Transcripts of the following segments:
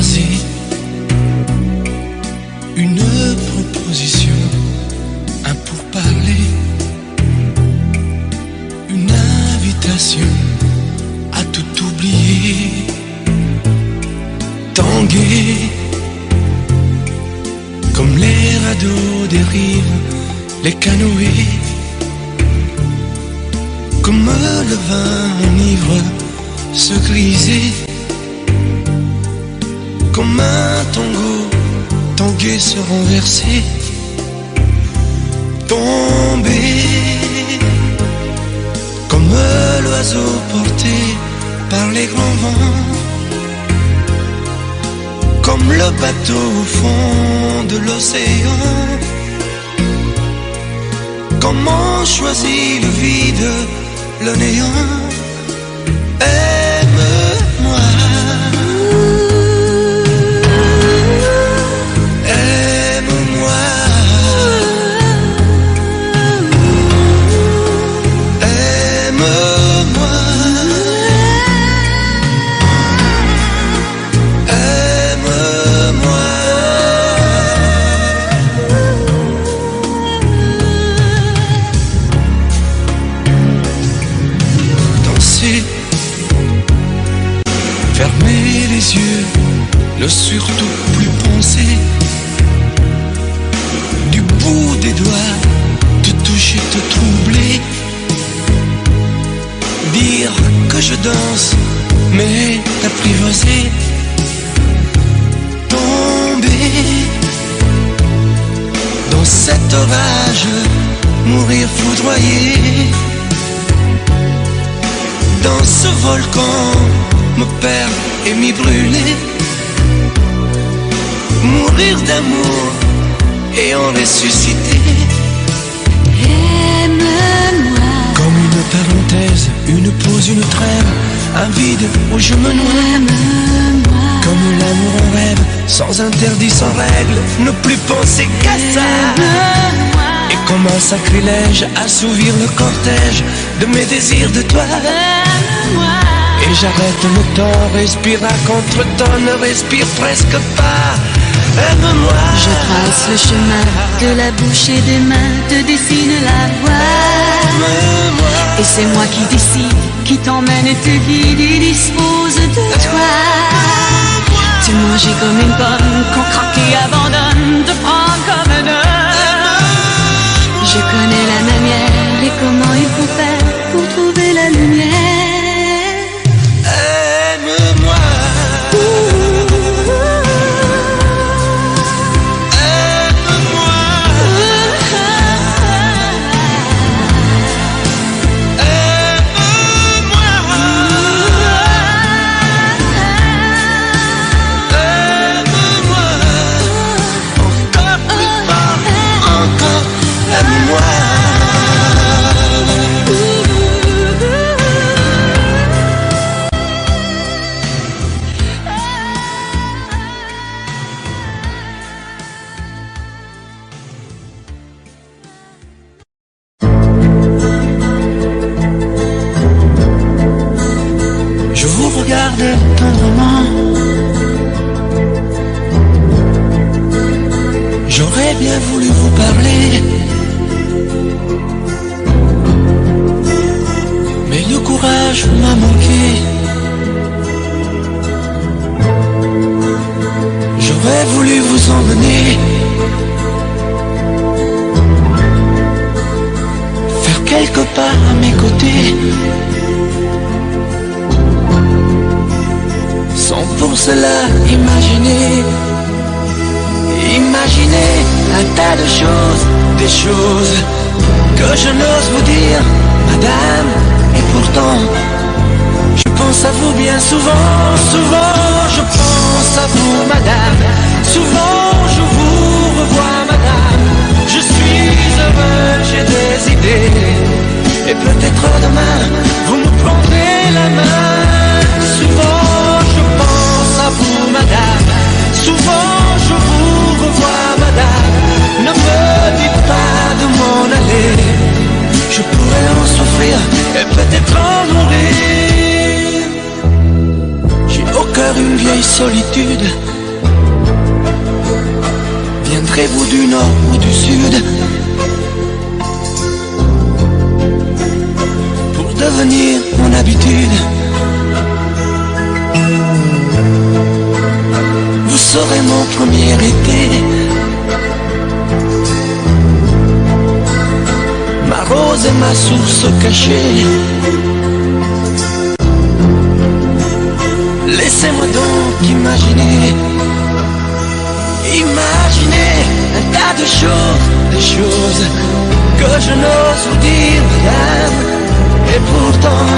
croisé une proposition, un pourparler, une invitation à tout oublier, tanguer comme les radeaux des rives, les canoës, comme le vin enivre se griser, comme un tango tanguer se renverser, tomber comme l'oiseau porté par les grands vents, comme le bateau au fond de l'océan. Comment choisit le vide, le néant? Aime-moi, aime-moi, aime-moi, aime-moi. Danser, fermer les yeux, ne surtout plus penser, du bout des doigts, te toucher, te troubler, dire que je danse, mais t'apprivoiser, tomber dans cet orage, mourir foudroyé, dans ce volcan, me perdre et m'y brûler, mourir d'amour et en ressusciter. Aime-moi, Comme une parenthèse, une pause, une trêve, un vide où je me noie. aime-moi, Comme l'amour en rêve, sans interdit, sans règle, ne plus penser qu'à ça. aime-moi, Et comme un sacrilège, assouvir le cortège de mes désirs de toi. aime-moi. Et j'arrête le temps, respire à contre-temps, ne respire presque pas. Aime-moi. Je trace le chemin de la bouche et des mains, te dessine la voie. Aime-moi. Et c'est moi qui décide, qui t'emmène et te guide et dispose de toi. Tu manges comme une pomme qu'on craque et abandonne, te prends comme un homme. Je connais la manière et comment il faut faire pour trouver la lumière. Aime-moi. Je vous regarde tendrement. J'aurais bien voulu vous parler, mais le courage m'a manqué. J'aurais voulu vous emmener, faire quelques pas à mes côtés, sans pour cela imaginer un tas de choses, des choses que je n'ose vous dire, madame. Et pourtant, je pense à vous bien souvent, souvent je pense à vous, madame. Souvent je vous revois, madame. Je suis heureux, j'ai des idées, et peut-être demain vous me prendrez la main. Souvent je pense à vous, madame. Souvent je vous revois, madame. Ne me dites pas de m'en aller, je pourrais en souffrir et peut-être en mourir. J'ai au cœur une vieille solitude. Viendrez-vous du nord ou du sud pour devenir mon habitude? Vous serez mon premier été, ma rose et ma source cachée. Laissez-moi donc imaginer, imaginer un tas de choses, des choses que je n'ose vous dire, madame. Et pourtant,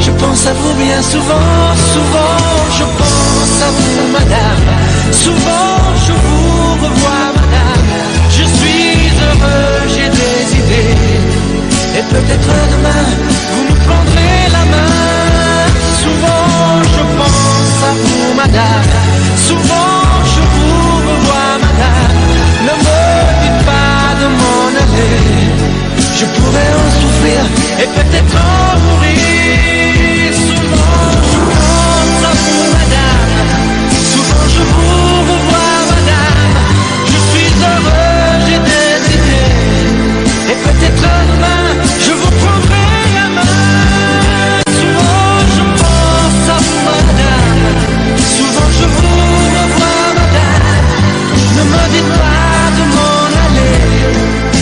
je pense à vous bien souvent, souvent, je pense à vous, madame. Souvent, je vous revois, madame. Je suis heureux, j'ai des idées. Et peut-être demain, vous me prendrez la main. Souvent, je pense à vous, madame. Souvent, je vous revois, madame. Ne me dites pas de m'en aller. Je pourrais en souffrir et peut-être en mourir. Souvent, je pense à vous, madame. Souvent, je vous revois, madame. Je suis heureux, j'ai des idées. Et peut-être demain, je vous prendrai la main. Souvent, je pense à vous, madame. Souvent, je vous revois, madame. Ne me dites pas de m'en aller.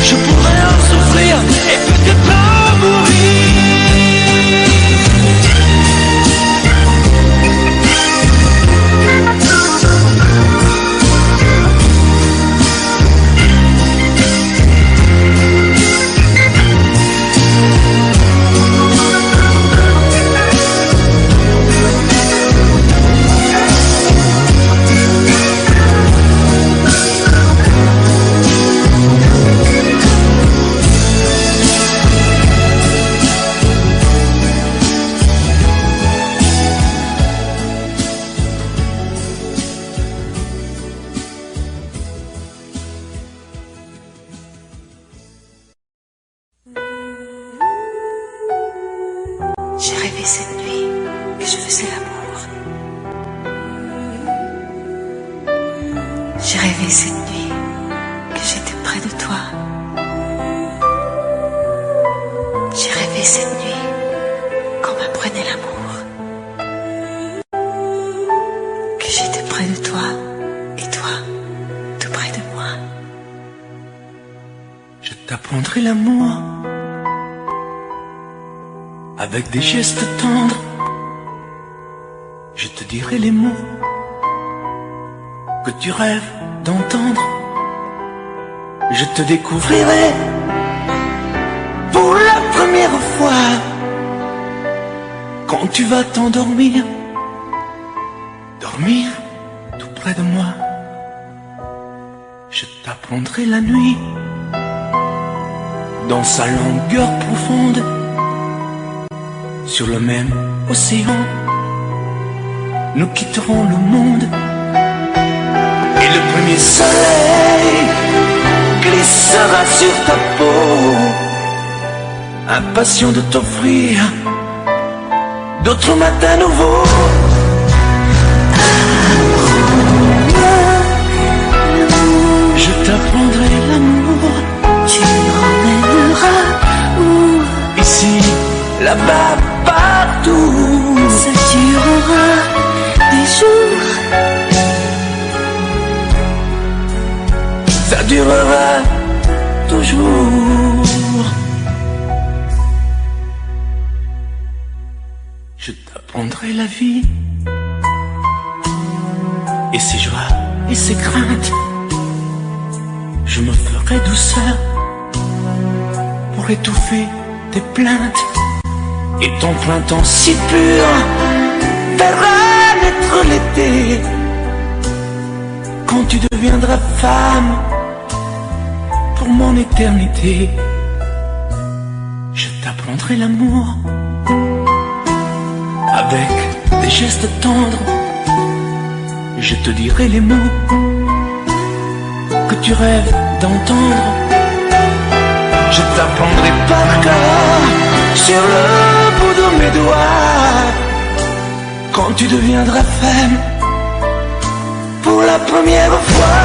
Je pourrais en souffrir et peut-être en mourir. J'ai rêvé cette nuit que je faisais l'amour. J'ai rêvé cette nuit que j'étais près de toi. J'ai rêvé cette nuit qu'on m'apprenait l'amour. Que j'étais près de toi et toi tout près de moi. Je t'apprendrai l'amour avec des gestes tendres. Je te dirai les mots que tu rêves d'entendre. Je te découvrirai pour la première fois quand tu vas t'endormir, dormir tout près de moi. Je t'apprendrai la nuit dans sa longueur profonde. Sur le même océan, nous quitterons le monde. Et le premier soleil glissera sur ta peau, impatient de t'offrir d'autres matins nouveaux. Je t'apprendrai l'amour, Tu m'emmèneras où ici, là-bas, partout. ça durera des jours. Ça durera toujours. Je t'apprendrai la vie et ses joies et ses craintes. Je me ferai douceur pour étouffer tes plaintes. Et ton printemps si pur verra naître l'été. Quand tu deviendras femme pour mon éternité, je t'apprendrai l'amour avec des gestes tendres. Je te dirai les mots que tu rêves d'entendre. Je t'apprendrai par cœur sur le bout de mes doigts. Quand tu deviendras femme première fois.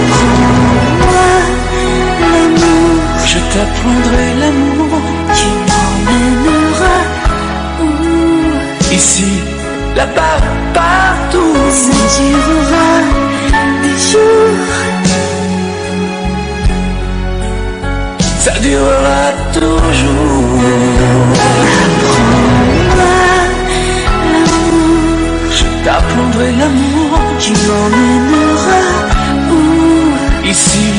Apprends-moi l'amour, Je t'apprendrai l'amour. tu m'emmèneras où Ici, là-bas, partout. ça durera des jours. Ça durera toujours. Apprends-moi l'amour, Je t'apprendrai l'amour. tu m'emmèneras où Ici,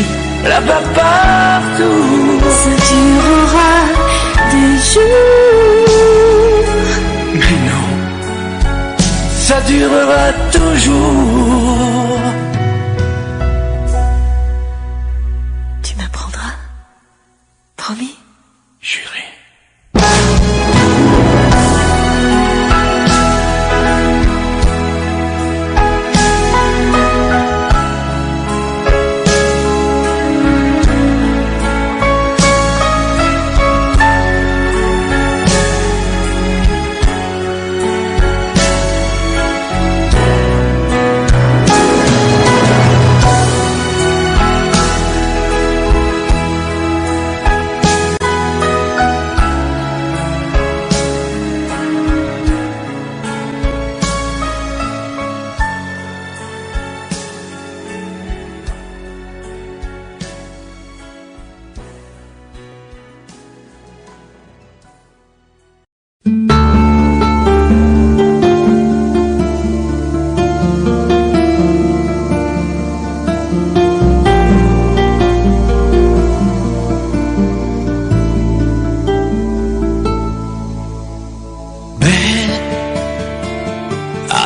là-bas, partout. ça durera des jours. Mais non, ça durera toujours. Tu m'apprendras, promis? Juré.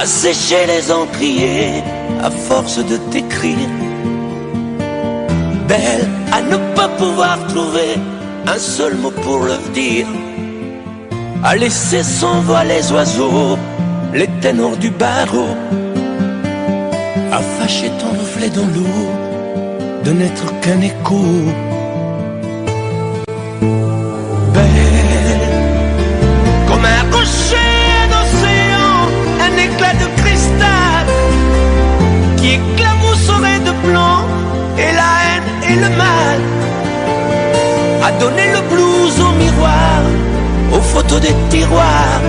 Sécher les encriers à force de t'écrire. Belle à ne pas pouvoir trouver un seul mot pour le dire. À laisser s'envoler les oiseaux, les ténors du barreau. À fâcher ton reflet dans l'eau, de n'être qu'un écho. Belle comme un rocher d'océan, un éclat de cristal qui éclabousserait de blanc et la haine et le mal. A donné le blues au miroir, aux photos des tiroirs.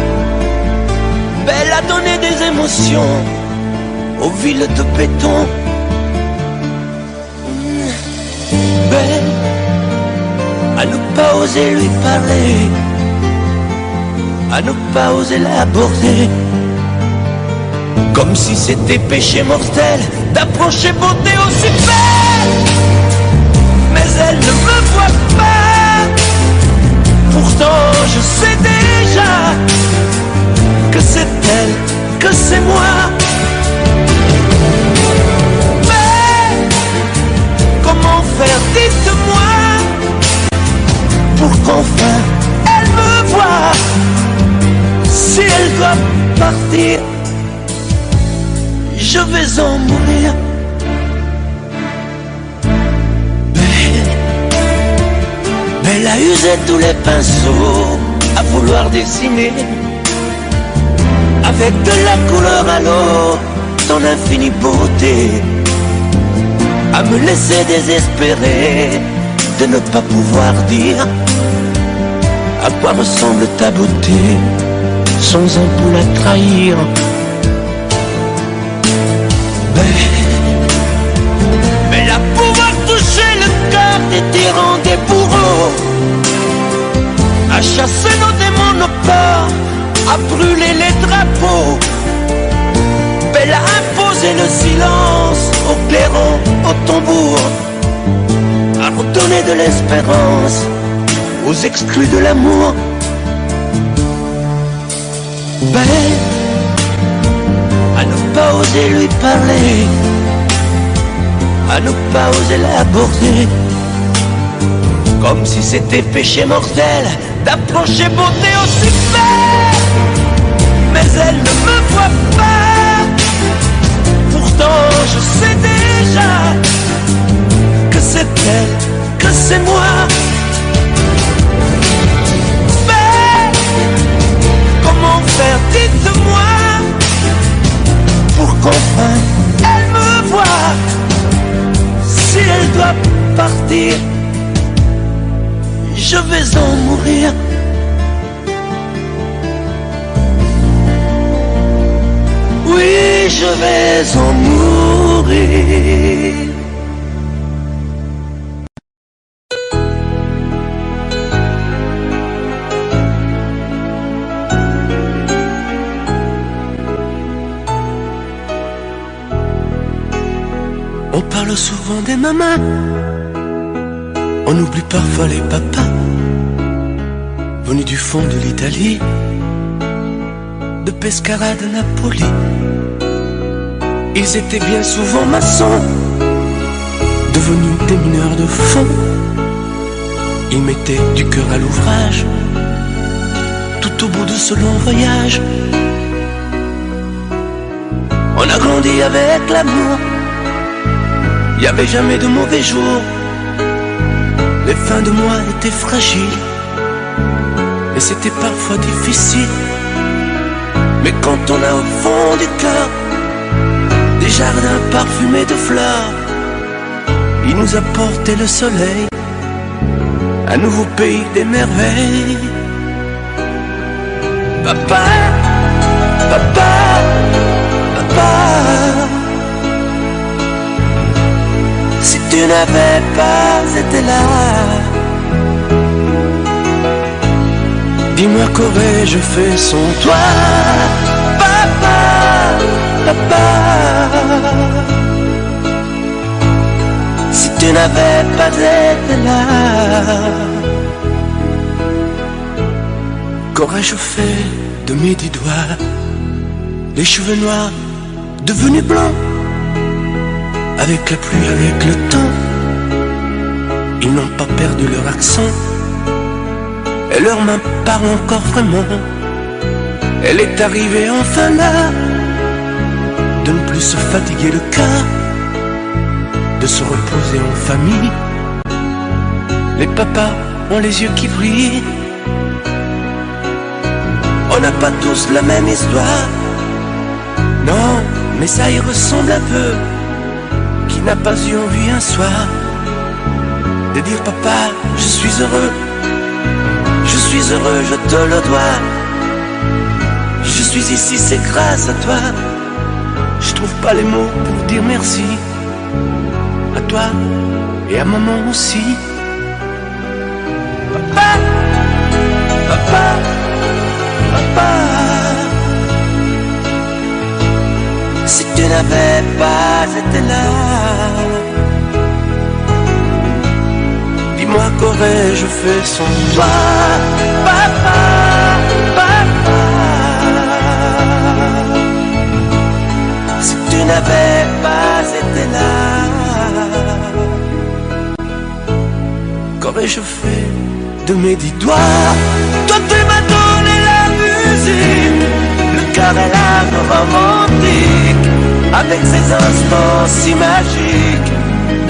Belle a donné des émotions aux villes de béton. Belle à ne pas oser lui parler, à ne pas oser l'aborder, comme si c'était péché mortel d'approcher beauté aussi belle. Mais elle ne me voit pas, pourtant je sais déjà que c'est elle, que c'est moi. Mais comment faire, dites-moi, pour qu'enfin elle me voie. Si elle doit partir, je vais en mourir. Belle a usé tous les pinceaux à vouloir dessiner avec de la couleur à l'eau ton infinie beauté, à me laisser désespérer de ne pas pouvoir dire à quoi ressemble ta beauté sans un peu la trahir. Belle à pouvoir toucher le cœur des tyrans, des bourreaux, à chasser nos démons, nos peurs, à brûler les drapeaux. Belle à imposer le silence aux clairons, aux tambours, à redonner de l'espérance aux exclus de l'amour. Belle à ne pas oser lui parler, à ne pas oser l'aborder, comme si c'était péché mortel d'approcher beauté aussi belle. Mais elle ne me voit pas, pourtant je sais déjà que c'est elle, que c'est moi. Mais comment faire, dites-moi, pour qu'enfin vais en mourir. Oui, je vais en mourir. On parle souvent des mamans, on oublie parfois les papas, venus du fond de l'Italie, de Pescara, de Napoli. Ils étaient bien souvent maçons, devenus des mineurs de fond. Ils mettaient du cœur à l'ouvrage, tout au bout de ce long voyage. On a grandi avec l'amour, y avait jamais de mauvais jours. Les fins de mois étaient fragiles, et c'était parfois difficile. Mais quand on a au fond du cœur des jardins parfumés de fleurs, il nous a porté le soleil, un nouveau pays des merveilles. Papa, papa, papa, si tu n'avais pas été là, dis-moi qu'aurais-je fait sans toi. Papa, papa, si tu n'avais pas été là, qu'aurais-je fait de mes 10 doigts, les cheveux noirs devenus blancs, avec la pluie, avec le temps. Ils n'ont pas perdu leur accent, et leurs mains parlent encore vraiment. Elle est arrivée enfin là, de ne plus se fatiguer le cœur, de se reposer en famille. Les papas ont les yeux qui brillent. On n'a pas tous la même histoire, non, mais ça y ressemble un peu. Qui n'a pas eu envie un soir de dire papa, je suis heureux, je suis heureux, je te le dois. Je suis ici, c'est grâce à toi. Je trouve pas les mots pour dire merci à toi et à maman aussi. Papa, papa, papa, si tu n'avais pas été là, dis-moi qu'aurais-je fait sans toi. Papa, papa, si tu n'avais pas été là, qu'aurais-je fait de mes 10 doigts. Toi tu m'as donné la musique, le cœur et l'âme romantique, avec ces instants si magiques,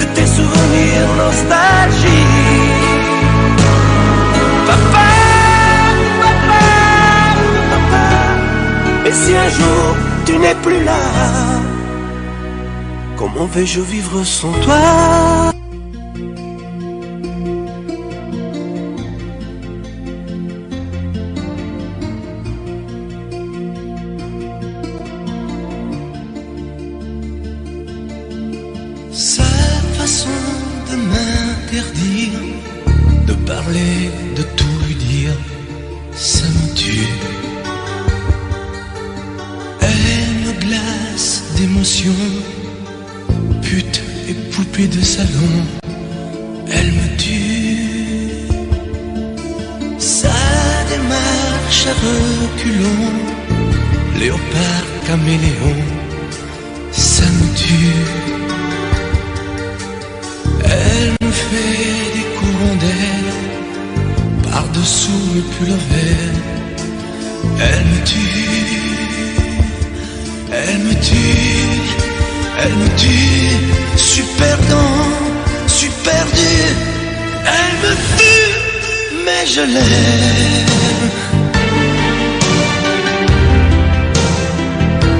de tes souvenirs nostalgiques. Papa, papa, papa, et si un jour tu n'es plus là, comment vais-je vivre sans toi? Sa façon de m'interdire de parler, de tout lui dire, ça me tue. Elle me glace d'émotion, pute et poupée de salon, elle me tue. Sa démarche à reculons, léopard caméléon, ça me tue. Elle me fait des courants d'air par-dessous mes pulls verts. Elle me tue, elle me tue, elle me tue. Super dans, super dur. Elle me tue, mais je l'aime.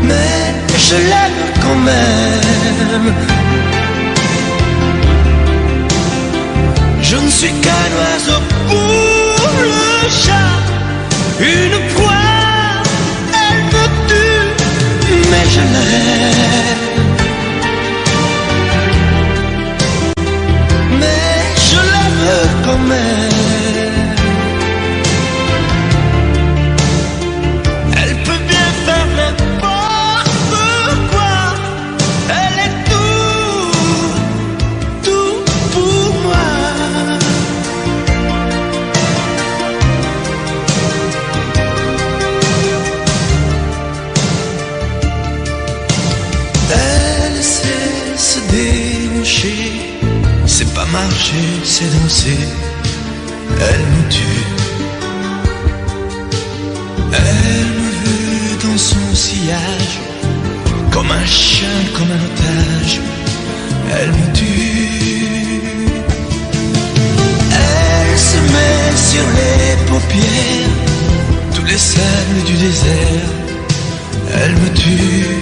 Mais je l'aime quand même. Je Je ne suis qu'un oiseau pour le chat, une proie, elle me tue, mais je l'aime. Mais je l'aime quand même. Elle peut bien faire n'importe quoi, elle est tout pour moi. Elle sait se déhancher, c'est pas marcher, c'est danser. Elle me tue. Elle me veut dans son sillage, comme un chien, comme un otage. Elle me tue. Elle se met sur les paupières tous les sables du désert. Elle me tue.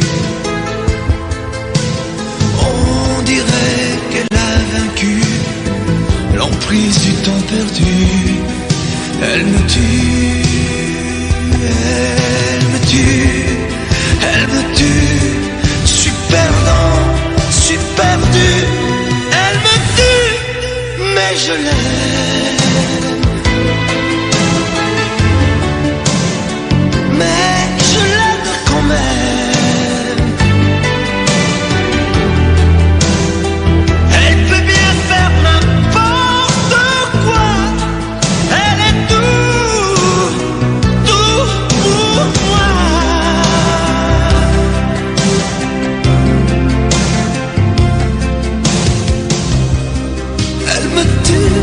On dirait qu'elle a vaincu l'emprise du temps perdu. Elle me tue. Elle me tue. Elle me tue. Je suis perdant, je suis perdu. Elle me tue, mais je l'aime. Mais je l'aime quand même. Elle peut bien faire n'importe quoi. Elle est tout pour moi. Elle me tue,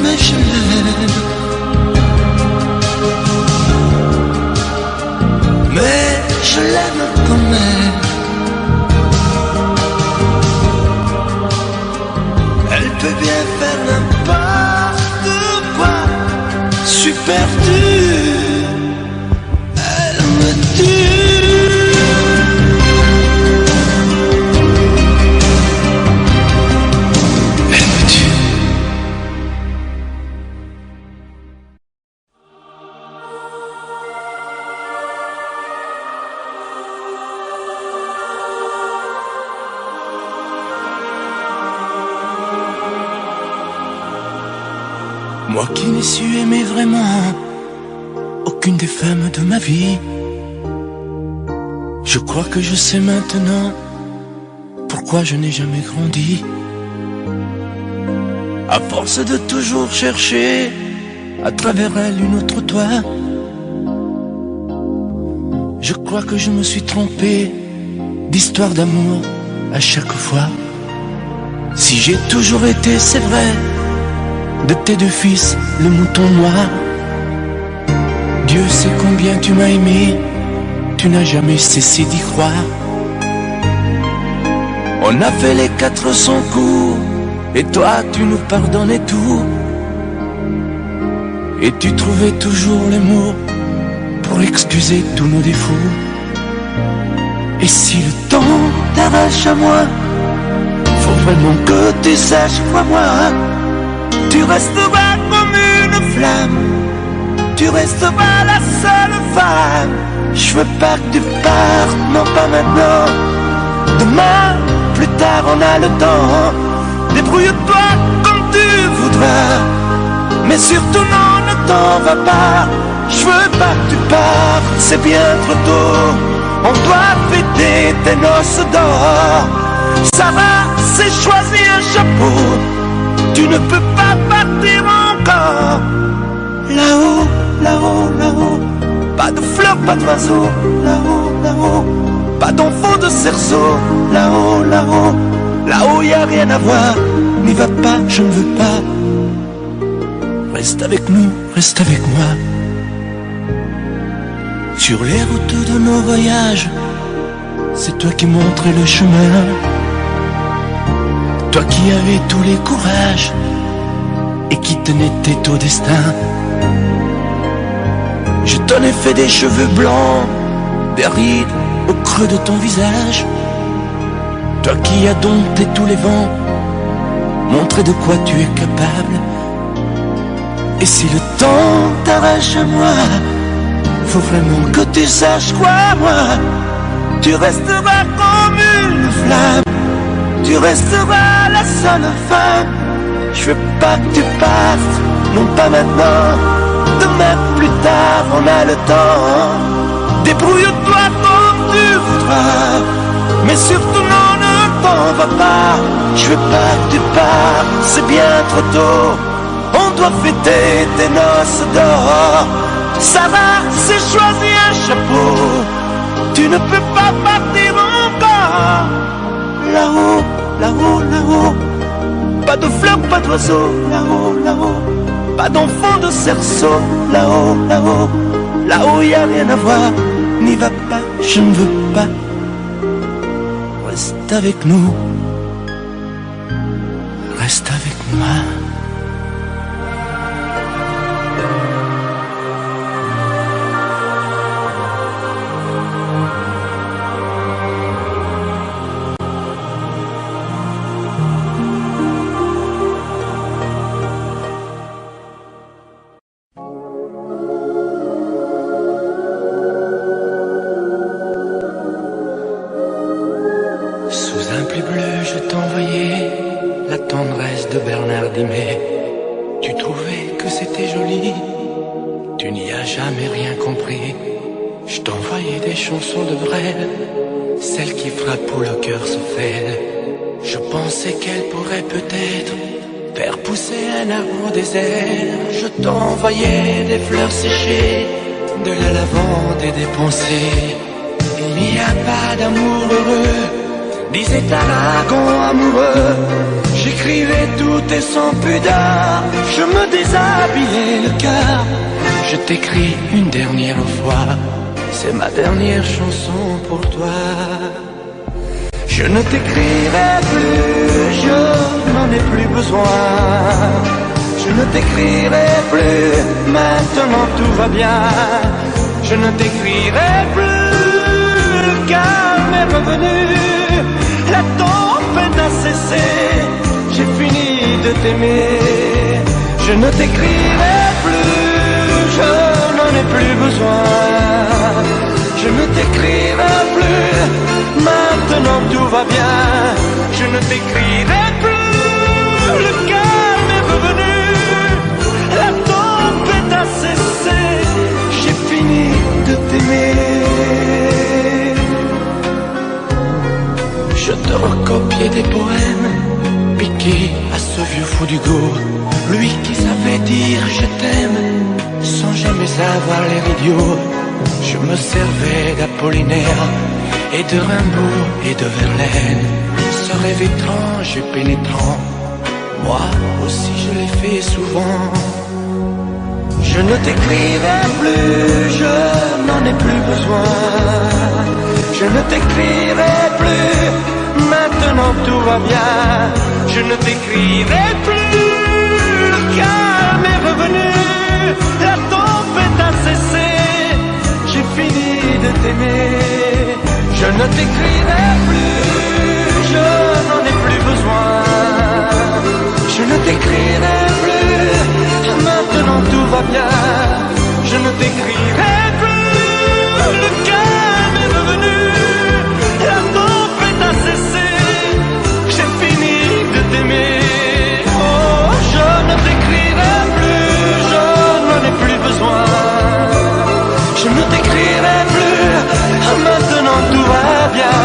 mais je l'aime. Mais je l'aime quand même. Elle peut bien faire n'importe quoi. Je suis perdu. Elle me tue. Elle me tue. Moi qui n'ai su aimer vraiment aucune des femmes de ma vie, je crois que je sais maintenant pourquoi je n'ai jamais grandi. À force de toujours chercher à travers elle une autre toi, je crois que je me suis trompé d'histoire d'amour à chaque fois. Si j'ai toujours été, c'est vrai, de tes deux fils, le mouton noir. Dieu sait combien tu m'as aimé, tu n'as jamais cessé d'y croire. On a fait les 400 coups, et toi tu nous pardonnais tout. Et tu trouvais toujours les mots pour excuser tous nos défauts. Et si le temps t'arrache à moi, faut vraiment que tu saches, crois-moi, tu resteras comme une flamme, tu resteras la seule femme. Je veux pas que tu partes, non pas maintenant. Demain, plus tard on a le temps. Débrouille-toi comme tu voudras, mais surtout non, ne t'en va pas. Je veux pas que tu partes, c'est bien trop tôt. On doit fêter tes noces d'or. Sarah s'est choisi un chapeau, tu ne peux pas partir encore. Là-haut, là-haut, là-haut, pas de fleurs, pas d'oiseaux. Là-haut, là-haut, pas d'enfants de cerceau. Là-haut, là-haut, là-haut y a rien à voir. N'y va pas, je ne veux pas. Reste avec nous, reste avec moi. Sur les routes de nos voyages, c'est toi qui montrais le chemin. Toi qui avais tous les courages et qui tenais tête au destin. Je t'en ai fait des cheveux blancs, des rides au creux de ton visage. Toi qui as dompté tous les vents, montrer de quoi tu es capable. Et si le temps t'arrache à moi, faut vraiment que tu saches quoi, moi. Tu resteras comme une flamme, tu resteras la seule femme. Je veux pas que tu partes, non pas maintenant. Demain plus tard, on a le temps. Débrouille-toi comme tu voudras, mais surtout non, ne t'en va pas. Je veux pas que tu partes, c'est bien trop tôt. On doit fêter tes noces d'or. Sarah s'est choisi un chapeau. Tu ne peux pas partir encore. Là-haut, là-haut, là-haut, pas de fleurs, pas d'oiseaux. Là-haut, là-haut, pas d'enfants de cerceau. Là-haut, là-haut, là-haut y a rien à voir. N'y va pas, je ne veux pas. Reste avec nous, reste avec moi. Tu trouvais que c'était joli, tu n'y as jamais rien compris. Je t'envoyais des chansons de Brel, celles qui frappent où le cœur se fêle. Je pensais qu'elles pourraient peut-être faire pousser un arbre au désert. Je t'envoyais des fleurs séchées, de la lavande et des pensées. Il n'y a pas d'amour heureux, disait Aragon amoureux. J'écrivais tout et sans pudeur, je me déshabillais le cœur. Je t'écris une dernière fois, c'est ma dernière chanson pour toi. Je ne t'écrirai plus, je n'en ai plus besoin. Je ne t'écrirai plus, maintenant tout va bien. Je ne t'écrirai plus, le calme est revenu. La tempête a cessé, j'ai fini de t'aimer. Je ne t'écrirai plus, je n'en ai plus besoin. Je ne t'écrirai plus, maintenant tout va bien. Je ne t'écrirai plus, le calme est revenu. La tempête a cessé, j'ai fini de t'aimer. Je te recopiais des poèmes piqués à ce vieux fou d'Hugo, lui qui savait dire je t'aime sans jamais avoir l'air idiot. Je me servais d'Apollinaire et de Rimbaud et de Verlaine, ce rêve étrange et pénétrant, moi aussi je l'ai fait souvent. Je ne t'écrirai plus, je n'en ai plus besoin. Je ne t'écrirai plus, maintenant tout va bien. Je ne t'écrirai plus, le calme est revenu. La tempête a cessé, j'ai fini de t'aimer. Je ne t'écrirai plus, je n'en ai plus besoin. Je ne t'écrirai plus, maintenant tout va bien. Je ne t'écrirai plus, le calme est revenu. La tempête a cessé, j'ai fini de t'aimer. Oh, je ne t'écrirai plus, je n'en ai plus besoin. Je ne t'écrirai plus, maintenant tout va bien.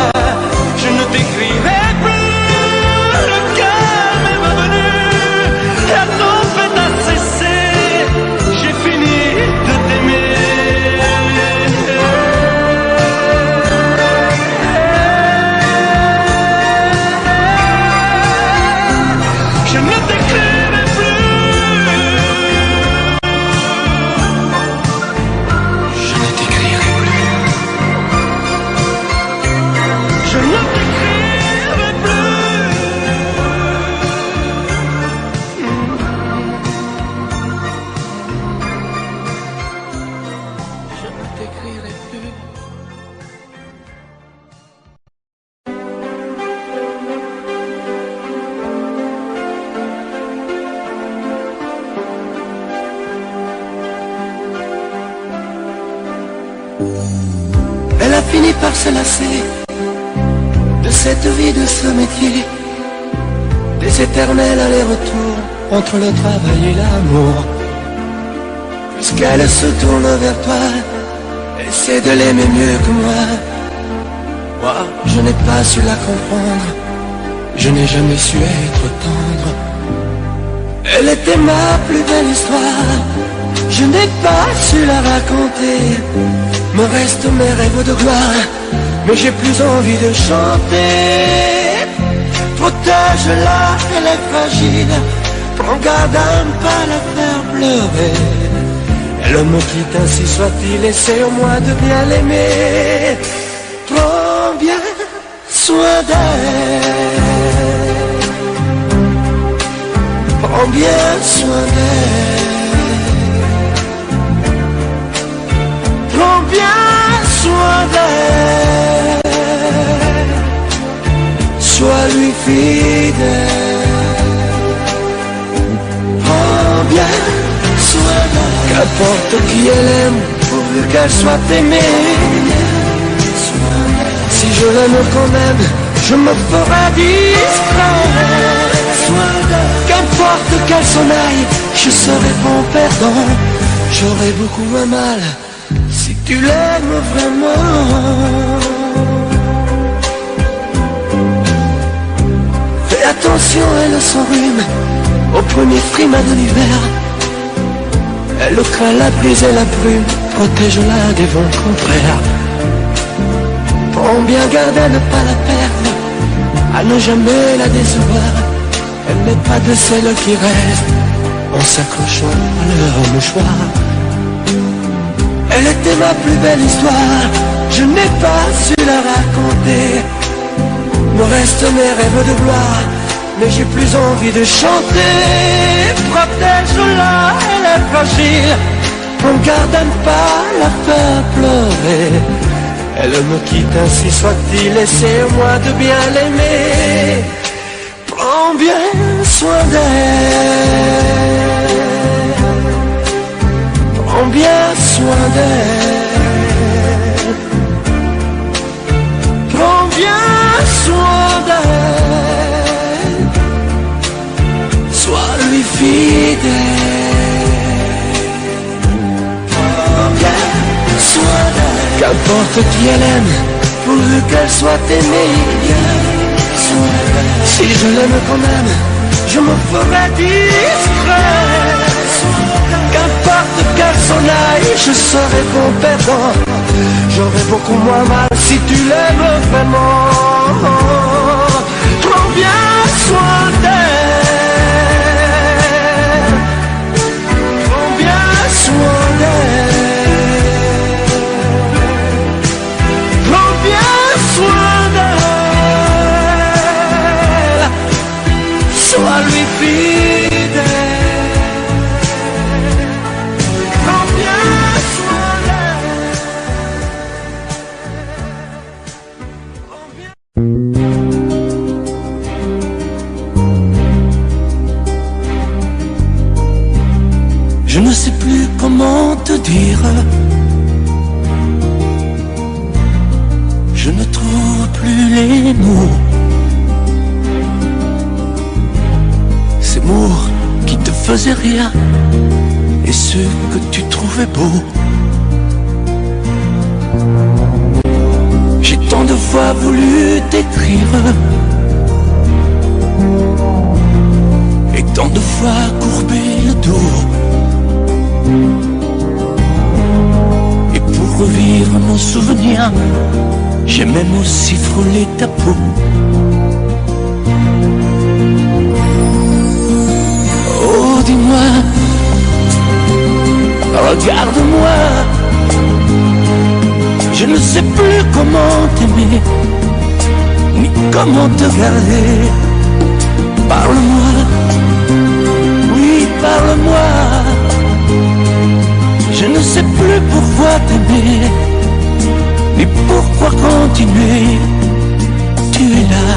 par se lasser de cette vie, de ce métier, des éternels allers-retours entre le travail et l'amour. Puisqu'elle se tourne vers toi, essaie de l'aimer mieux que moi. Moi, je n'ai pas su la comprendre, je n'ai jamais su être tendre. Elle était ma plus belle histoire, je n'ai pas su la raconter. Me restent mes rêves de gloire, mais j'ai plus envie de chanter. Protège-la, elle est fragile, prends garde à ne pas la faire pleurer. Elle me quitte, ainsi soit-il, essaie au moins de bien l'aimer. Prends bien soin d'elle, prends bien soin d'elle, prends bien soin d'elle, sois lui fidèle. Prends bien soin d'elle, qu'importe qui elle aime, pourvu qu'elle soit aimée. Si je l'aime quand même, je me ferai discret. Qu'importe qu'elle s'en aille, je serai bon perdant. J'aurai beaucoup moins mal si tu l'aimes vraiment. Fais attention, elle s'enrhume au premier frima de l'hiver. Elle craint la brise et la brume, protège-la des vents contraires. Prends bien garde à ne pas la perdre, à ne jamais la décevoir. Elle n'est pas de celles qui restent en s'accrochant à leur mouchoir. Elle était ma plus belle histoire, je n'ai pas su la raconter. Me restent mes rêves de gloire, mais j'ai plus envie de chanter. Protège-la, elle est fragile, prends garde à ne pas la faire pleurer. Elle me quitte, ainsi soit-il, essaie au moins de bien l'aimer. Prends bien soin d'elle, prends bien soin d'elle, prends bien soin d'elle, sois lui fidèle. Prends bien soin d'elle, qu'importe qui elle aime, pourvu qu'elle soit aimée. Si je l'aime quand même, je me ferai discret. Qu'importe qu'elle s'en aille, je serai bon perdant. J'aurai beaucoup moins mal si tu l'aimes vraiment. Prends bien soin d'elle, prends bien soin d'elle, prends bien soin d'elle, sois lui fidèle. Prends bien soin d'elle, prends bien. Je ne sais plus comment te dire, je ne trouve plus les mots. Ces mots qui te faisaient rien et ceux que tu trouvais beaux. J'ai tant de fois voulu t'écrire et tant de fois courbé le dos. Et pour revivre nos souvenirs, j'ai même aussi frôlé ta peau. Oh, dis-moi, regarde-moi, je ne sais plus comment t'aimer, ni comment te garder. Parle-moi, oui, parle-moi. Je ne sais plus pourquoi t'aimer, ni pourquoi continuer. Tu es là,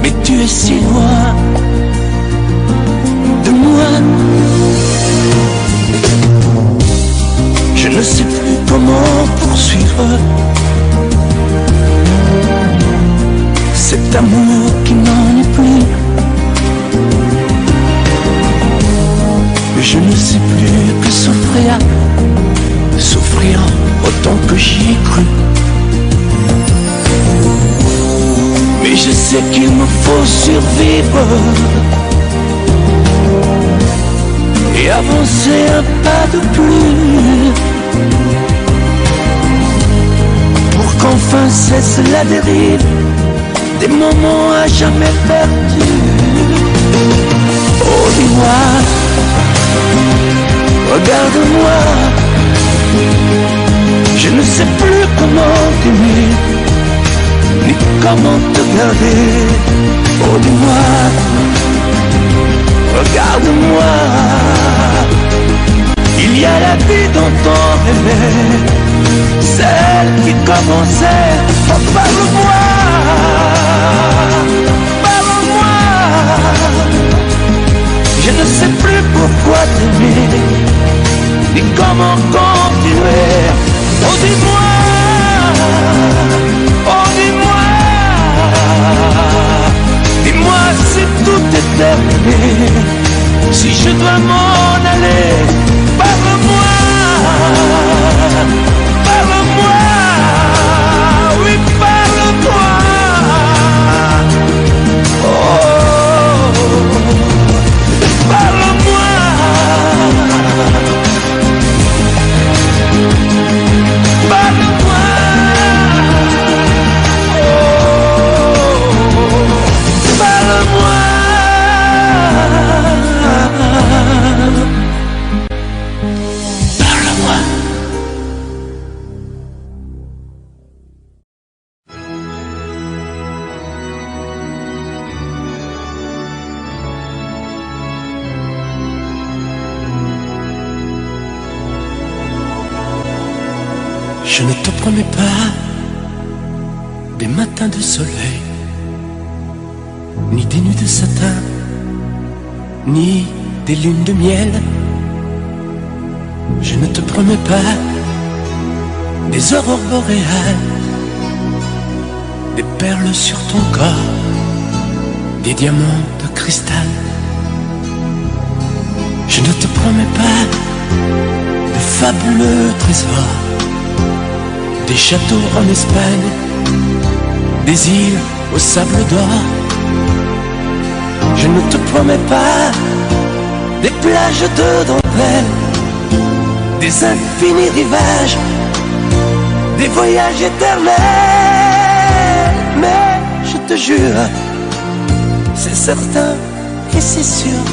mais tu es si loin de moi. vivre cet amour qui n'en est plus. Je ne sais plus que souffrir autant que j'y ai cru. Mais je sais qu'il me faut survivre et avancer un pas de plus, pour qu'enfin cesse la dérive des moments à jamais perdus. Oh, dis-moi, regarde-moi, je ne sais plus comment t'aimer, ni comment te garder. Oh, dis-moi, regarde-moi, il y a la vie dont on rêvait, celle qui commençait. Oh, parle-moi, parle-moi, je ne sais plus pourquoi t'aimer, ni comment continuer. Oh, dis-moi, oh, dis-moi, dis-moi si tout est terminé, si je dois m'en aller. Parle-moi, parle-moi, oui, parle-moi. Oh, parle-moi, parle-moi. Je ne te promets pas des matins de soleil, ni des nuits de satin, ni des lunes de miel. Je ne te promets pas des aurores boréales, des perles sur ton corps, des diamants de cristal. Je ne te promets pas de fabuleux trésors, des châteaux en Espagne, des îles au sable d'or. Je ne te promets pas des plages de dentelle, des infinis rivages, des voyages éternels. Mais je te jure, c'est certain et c'est sûr,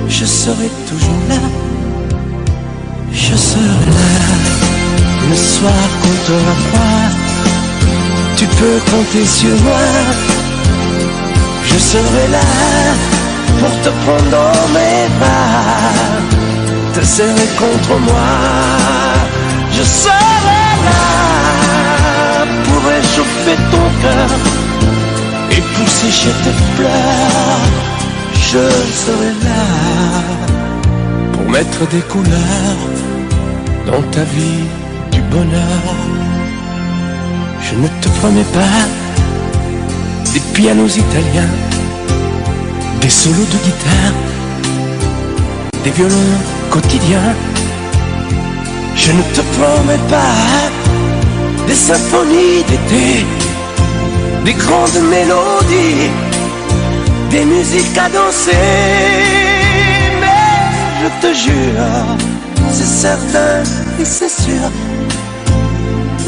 je serai toujours là, je serai là. Le soir qu'on t'aura froid, tu peux compter sur moi. Je serai là pour te prendre dans mes bras, te serrer contre moi. Je serai là pour réchauffer ton cœur et pour sécher tes fleurs. Je serai là pour mettre des couleurs dans ta vie du bonheur. Je ne te promets pas des pianos italiens, des solos de guitare, des violons quotidiens. Je ne te promets pas des symphonies d'été, des grandes mélodies, des musiques à danser. Mais je te jure, c'est certain et c'est sûr,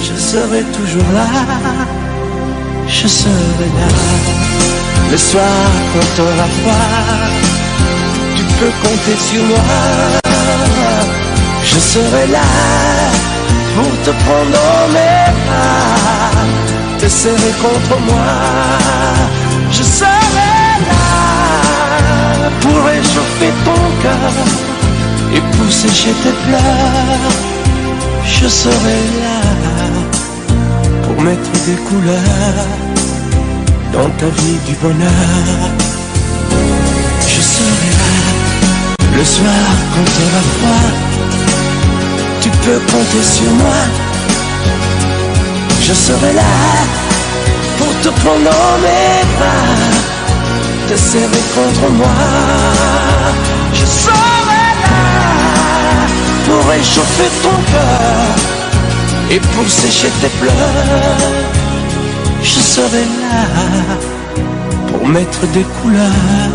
je serai toujours là, je serai là. Le soir quand t'auras froid, tu peux compter sur moi. Je serai là pour te prendre dans mes bras, te serrer contre moi. Je serai là pour réchauffer ton cœur et pour sécher tes pleurs. Je serai là pour mettre des couleurs dans ta vie du bonheur. Je serai là le soir quand t'auras froid, tu peux compter sur moi. je serai là pour te prendre dans mes bras, te serrer contre moi. Je serai là pour réchauffer ton cœur et pour sécher tes pleurs. Je serai là pour mettre des couleurs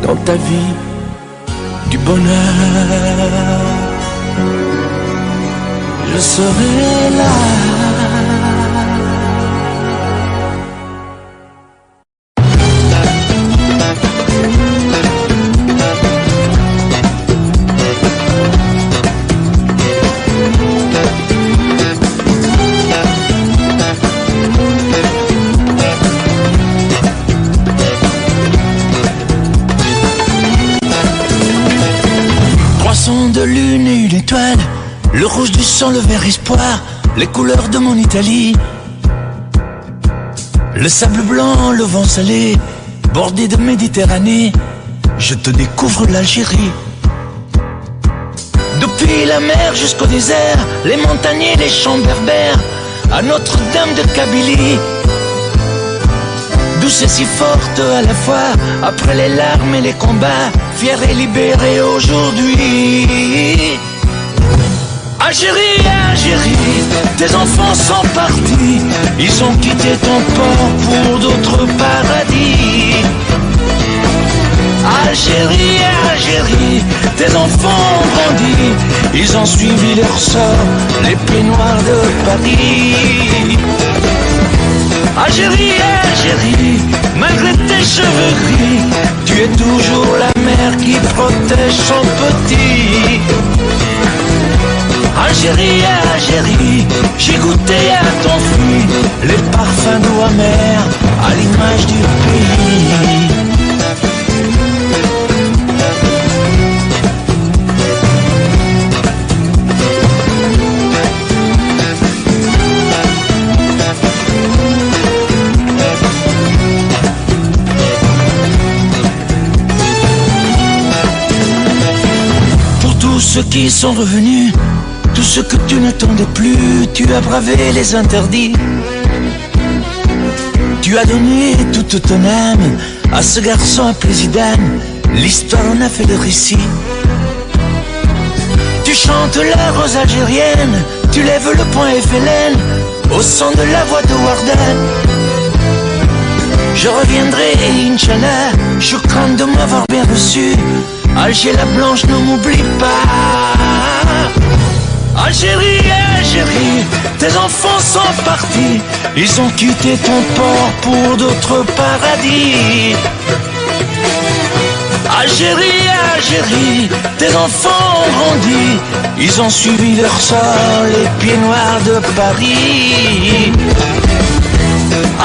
dans ta vie du bonheur. Je serai là. De lune et une étoile, le rouge du sang, le vert espoir, les couleurs de mon Italie. Le sable blanc, le vent salé, bordé de Méditerranée, je te découvre l'Algérie. Depuis la mer jusqu'au désert, les montagnes et les champs berbères, à Notre-Dame de Kabylie. Douce et si forte à la fois, après les larmes et les combats, fière et libérée aujourd'hui. Algérie, Algérie, tes enfants sont partis, ils ont quitté ton port pour d'autres paradis. Algérie, Algérie, tes enfants ont grandi, ils ont suivi leur sort, les pieds noirs de Paris. Algérie, Algérie, malgré tes cheveux gris, tu es toujours la mère qui protège son petit. Algérie, Algérie, j'ai goûté à ton fruit, les parfums d'eau amère à l'image du pays. Ceux qui sont revenus, tous ceux que tu n'attendais plus, tu as bravé les interdits. Tu as donné toute ton âme à ce garçon appelé Zidane, l'histoire en a fait le récit. Tu chantes la rose algérienne, tu lèves le poing FLN au son de la voix de Wardan. Je reviendrai, Inch'Allah, je crains de m'avoir bien reçu. Alger la blanche, ne m'oublie pas. Algérie, Algérie, tes enfants sont partis, ils ont quitté ton port pour d'autres paradis. Algérie, Algérie, tes enfants ont grandi, ils ont suivi leur sort, les pieds noirs de Paris.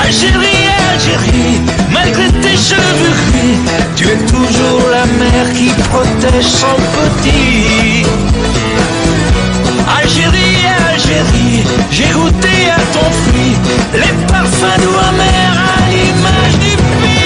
Algérie, Algérie, malgré tes cheveux gris, tu es toujours la mère qui protège son petit. Algérie, Algérie, j'ai goûté à ton fruit, les parfums d'eau amère à l'image du pays.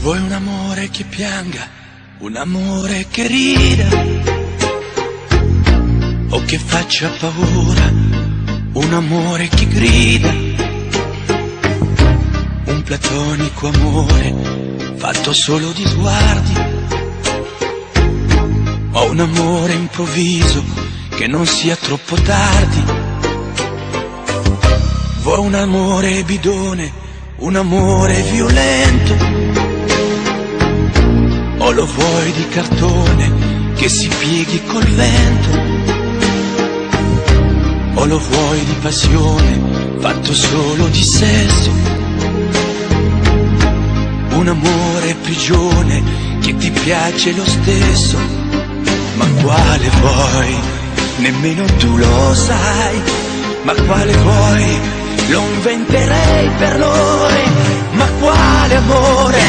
Vuoi un amore che pianga, un amore che rida, o che faccia paura, un amore che grida, un platonico amore fatto solo di sguardi, o un amore improvviso che non sia troppo tardi. Vuoi un amore bidone, un amore violento, o lo vuoi di cartone che si pieghi col vento, o lo vuoi di passione fatto solo di sesso, un amore prigione che ti piace lo stesso. Ma quale vuoi? nemmeno tu lo sai. Ma quale vuoi? Lo inventerei per noi. Ma quale amore?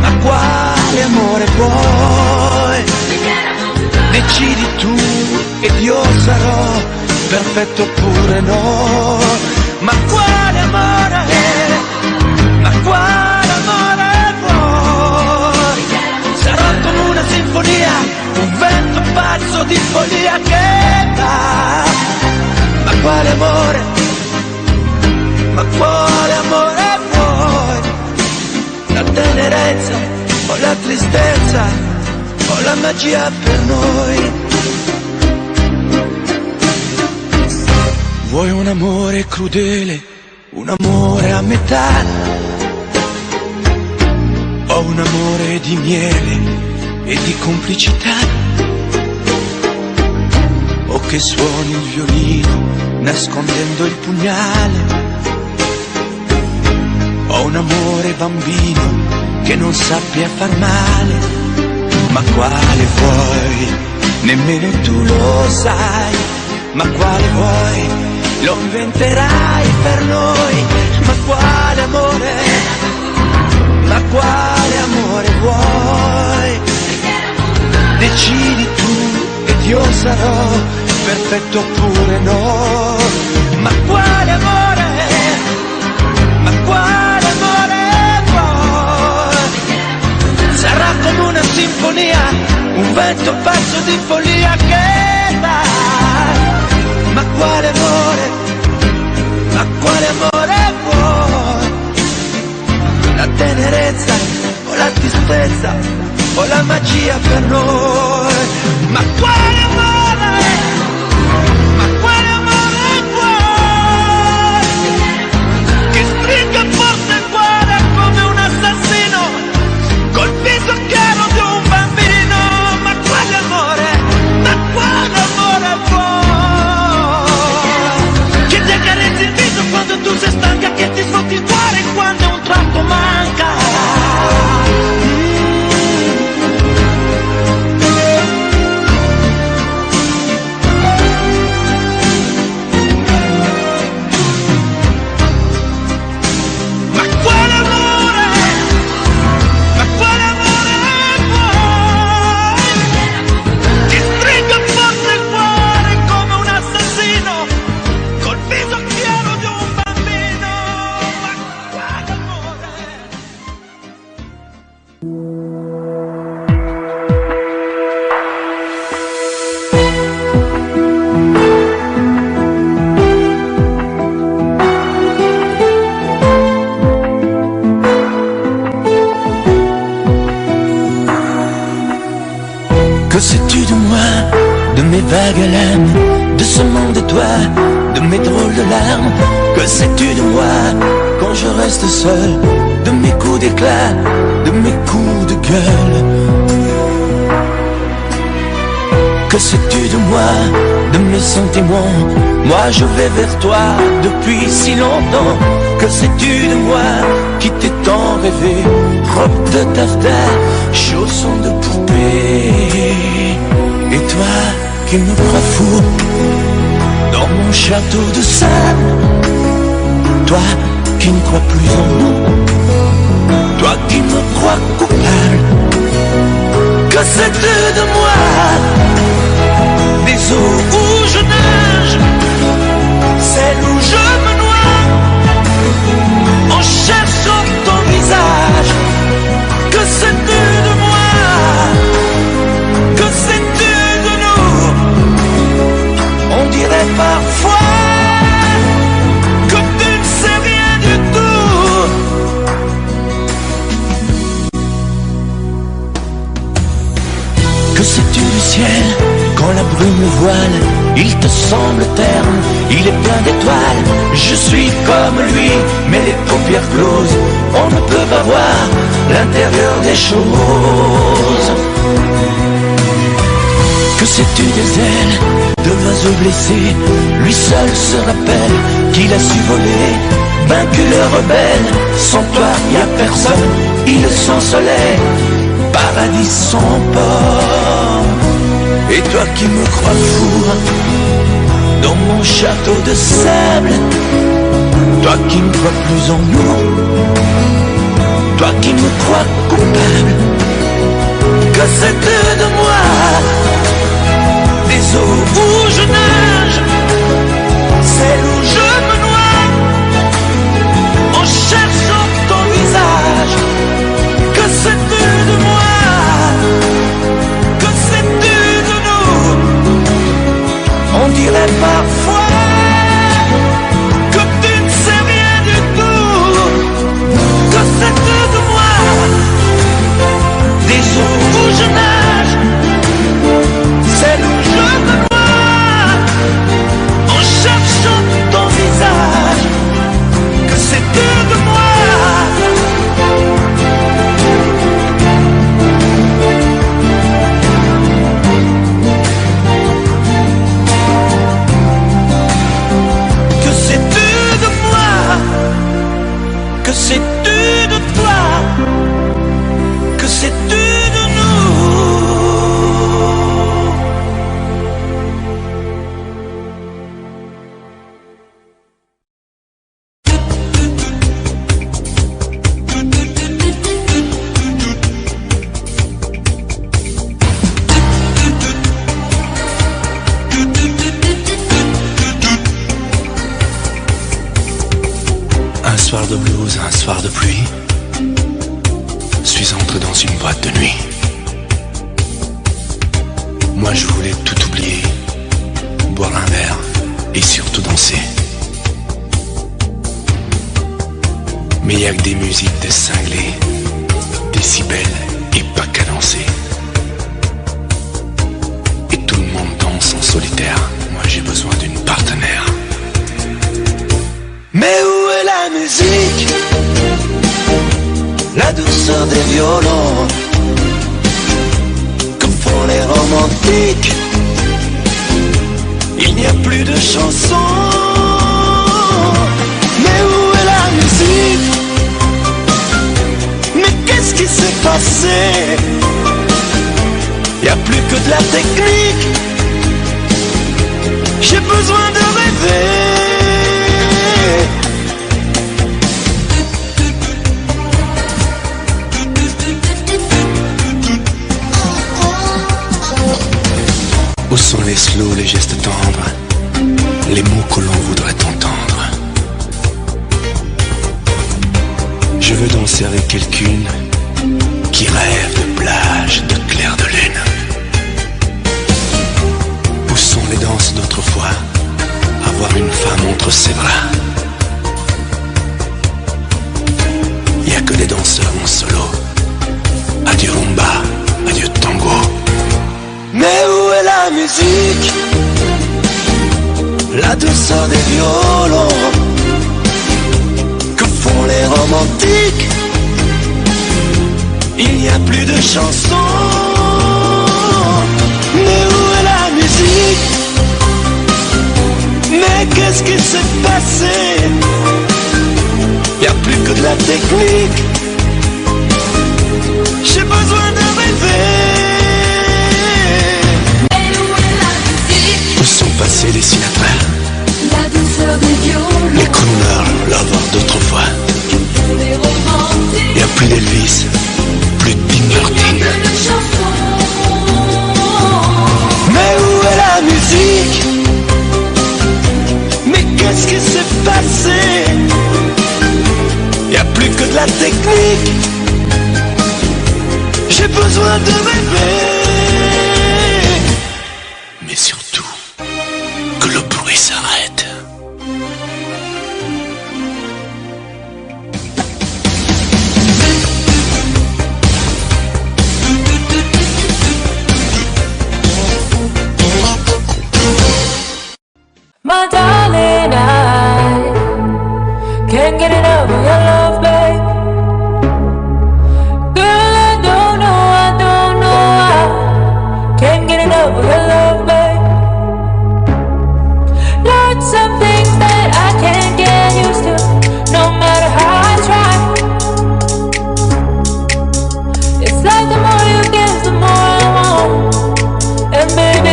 Ma quale amore vuoi? Decidi tu ed io sarò perfetto oppure no. Ma quale amore? Ma quale amore vuoi? Sarò come una sinfonia, un vento pazzo di follia che va. Ma quale amore? Ma quale amore vuoi? La tenerezza o la tristezza o la magia per noi? Vuoi un amore crudele, un amore a metà, o un amore di miele e di complicità? O che suoni il violino nascondendo il pugnale, o un amore bambino che non sappia far male? Ma quale vuoi? Nemmeno tu lo sai. Ma quale vuoi? Lo inventerai per noi. Ma quale amore? Ma quale amore vuoi? Decidi tu ed io sarò perfetto oppure no. Ma quale amore? Ma quale amore vuoi? Sarà come una sinfonia, un vento pazzo di follia che va. Ma quale amore? Ma quale amore vuoi? La tenerezza o la tristezza o la magia per noi? Ma quale amore? Ma quale amore vuoi? Che stringa forte il cuore come un assassino col viso chiaro di un bambino. Ma quale amore? Ma quale amore vuoi? Che ti accarezzi il viso quando tu sei stanca, che ti sfotti il cuore quando un tratto manca. Que sais-tu de moi, de mes vagues lames, de ce monde de toi, de mes drôles de larmes? Que sais-tu de moi, quand je reste seul, de mes coups d'éclat, de mes coups de gueule? Que sais-tu de moi, de mes sentiments? Moi je vais vers toi depuis si longtemps. Que sais-tu de moi, qui t'ai tant rêvé? Robe de tartare, chaussons de poupée. Et toi qui me crois fou dans mon château de sable, toi qui ne crois plus en nous, toi qui me crois coupable. Que sais-tu de moi, des eaux où je nage, celles où je me noie, en cherchant ton visage? Que sais-tu de moi? Que sais-tu de nous? On dirait parfois que tu ne sais rien du tout. Que sais-tu du ciel quand la brume le voile? Il te semble terne, il est plein d'étoiles. Je suis comme lui, mais les paupières closes, on ne peut pas voir l'intérieur des choses. Que sais-tu des ailes de l'oiseau blessé? Lui seul se rappelle qu'il a su voler, vaincu le rebelle. Sans toi y a personne, île sans soleil, paradis sans port. Et toi qui me crois fou dans mon château de sable, toi qui ne crois plus en nous, toi qui me crois coupable, que c'est de moi des eaux où je nage, celles où je me noie en cherchant ton visage, que c'est de moi, que c'est de nous. On dirait parfois que tu ne sais rien du tout, que c'est de moi des eaux où je nage, celles où je me noie en cherchant ton visage, que c'est de moi. Que sais-tu de moi? Que sais-tu de toi? Que sais-tu de nous? Un soir de blues, un soir de pluie, suis entré dans une boîte de nuit. Moi je voulais tout oublier, boire un verre et surtout danser. Mais y a que des musiques de cinglés, décibels et pas cadencés. Et tout le monde danse en solitaire, moi j'ai besoin d'une partenaire. Mais où est la musique? La douceur des violons que font les romantiques. Il n'y a plus de chansons. Mais où est la musique? Mais qu'est-ce qui s'est passé? Il n'y a plus que de la technique. J'ai besoin de rêver. Où sont les slows, les gestes tendres, les mots que l'on voudrait entendre? Je veux danser avec quelqu'une qui rêve de plage, de clair de lune. Où sont les danses d'autrefois? Avoir une femme entre ses bras. Y a que des danseurs en solo. Adieu rumba, adieu tango. Mais où est la musique? La douceur des violons que font les romantiques. Il n'y a plus de chansons. Mais où est la musique? Mais qu'est-ce qui s'est passé? Il n'y a plus que de la technique. J'ai besoin de rêver. Où sont passés les Sinatra, La douceur des violons, les crooners, lovers d'autrefois? Y a plus d'Elvis, plus de Dean Martin. Mais où est la musique? Mais qu'est-ce qui s'est passé? Y a plus que de la technique. J'ai besoin de rêver. Mais surtout, que le bruit s'arrête. My darling, I can't get enough of your love, babe. Girl, I don't know, I can't get enough of your love, babe. Lord, some things that I can't get used to, no matter how I try. It's like the more you give, the more I want. And baby,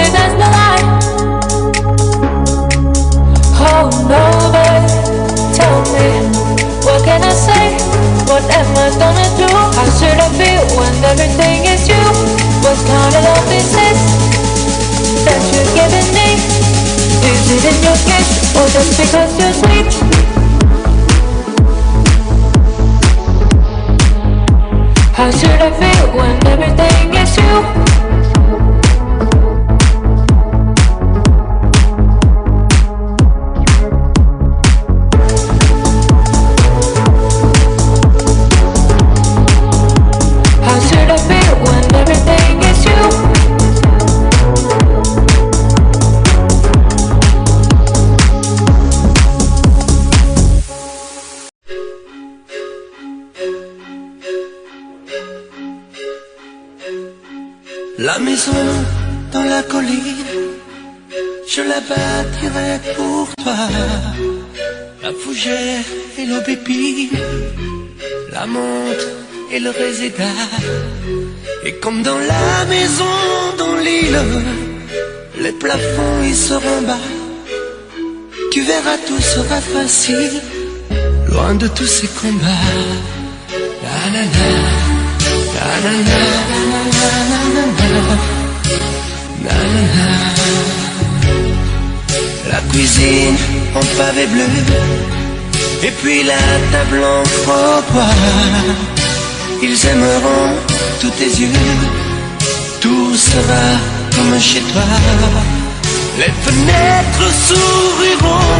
Is it in your case, or just because you're sweet? How should I feel when everything is you? La maison dans la colline, je la bâtirai pour toi. La fougère et l'aubépine, la menthe et le réséda. Et comme dans la maison, dans l'île, les plafonds y seront bas. Tu verras, tout sera facile, loin de tous ces combats. La la la, la la la, la la la. La cuisine en pavé bleu, et puis la table en croix. Ils aimeront tous tes yeux, tout sera comme chez toi. Les fenêtres s'ouvriront